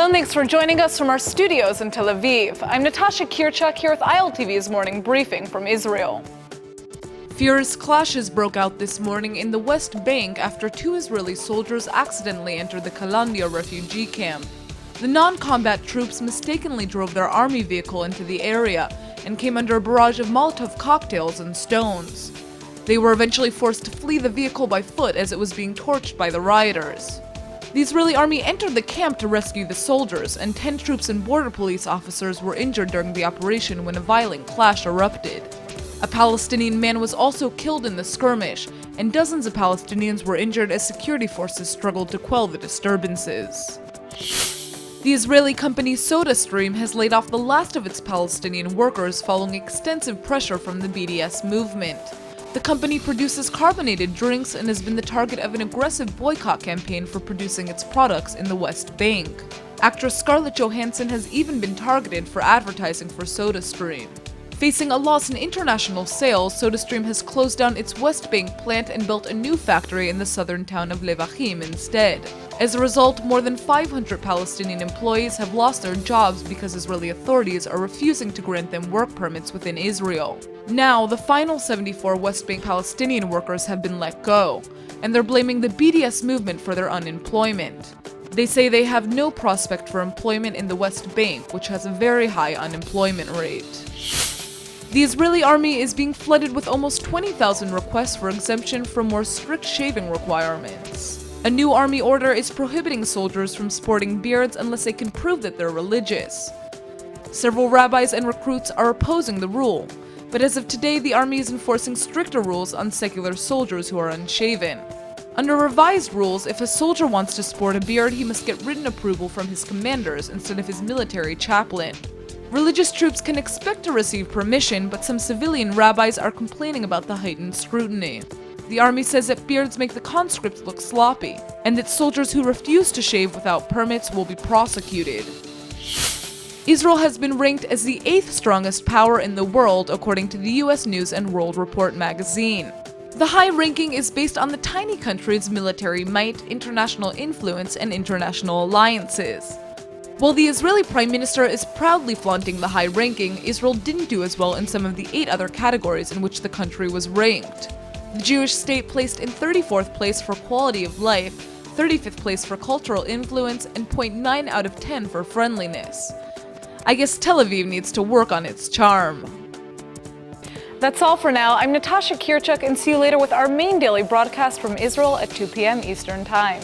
Hello and thanks for joining us from our studios in Tel Aviv. I'm Natasha Kirchuk here with ILTV's morning briefing from Israel. Fierce clashes broke out this morning in the West Bank after two Israeli soldiers accidentally entered the Qalandia refugee camp. The non-combat troops mistakenly drove their army vehicle into the area and came under a barrage of Molotov cocktails and stones. They were eventually forced to flee the vehicle by foot as it was being torched by the rioters. The Israeli army entered the camp to rescue the soldiers, and 10 troops and border police officers were injured during the operation when a violent clash erupted. A Palestinian man was also killed in the skirmish, and dozens of Palestinians were injured as security forces struggled to quell the disturbances. The Israeli company Sodastream has laid off the last of its Palestinian workers following extensive pressure from the BDS movement. The company produces carbonated drinks and has been the target of an aggressive boycott campaign for producing its products in the West Bank. Actress Scarlett Johansson has even been targeted for advertising for Sodastream. Facing a loss in international sales, Sodastream has closed down its West Bank plant and built a new factory in the southern town of Levachim instead. As a result, more than 500 Palestinian employees have lost their jobs because Israeli authorities are refusing to grant them work permits within Israel. Now, the final 74 West Bank Palestinian workers have been let go, and they're blaming the BDS movement for their unemployment. They say they have no prospect for employment in the West Bank, which has a very high unemployment rate. The Israeli army is being flooded with almost 20,000 requests for exemption from more strict shaving requirements. A new army order is prohibiting soldiers from sporting beards unless they can prove that they're religious. Several rabbis and recruits are opposing the rule, but as of today, the army is enforcing stricter rules on secular soldiers who are unshaven. Under revised rules, if a soldier wants to sport a beard, he must get written approval from his commanders instead of his military chaplain. Religious troops can expect to receive permission, but some civilian rabbis are complaining about the heightened scrutiny. The army says that beards make the conscripts look sloppy, and that soldiers who refuse to shave without permits will be prosecuted. Israel has been ranked as the 8th strongest power in the world, according to the US News and World Report magazine. The high ranking is based on the tiny country's military might, international influence, and international alliances. While the Israeli Prime Minister is proudly flaunting the high ranking, Israel didn't do as well in some of the 8 other categories in which the country was ranked. The Jewish state placed in 34th place for quality of life, 35th place for cultural influence, and 0.9 out of 10 for friendliness. I guess Tel Aviv needs to work on its charm. That's all for now. I'm Natasha Kirchuk, and see you later with our main daily broadcast from Israel at 2 p.m. Eastern Time.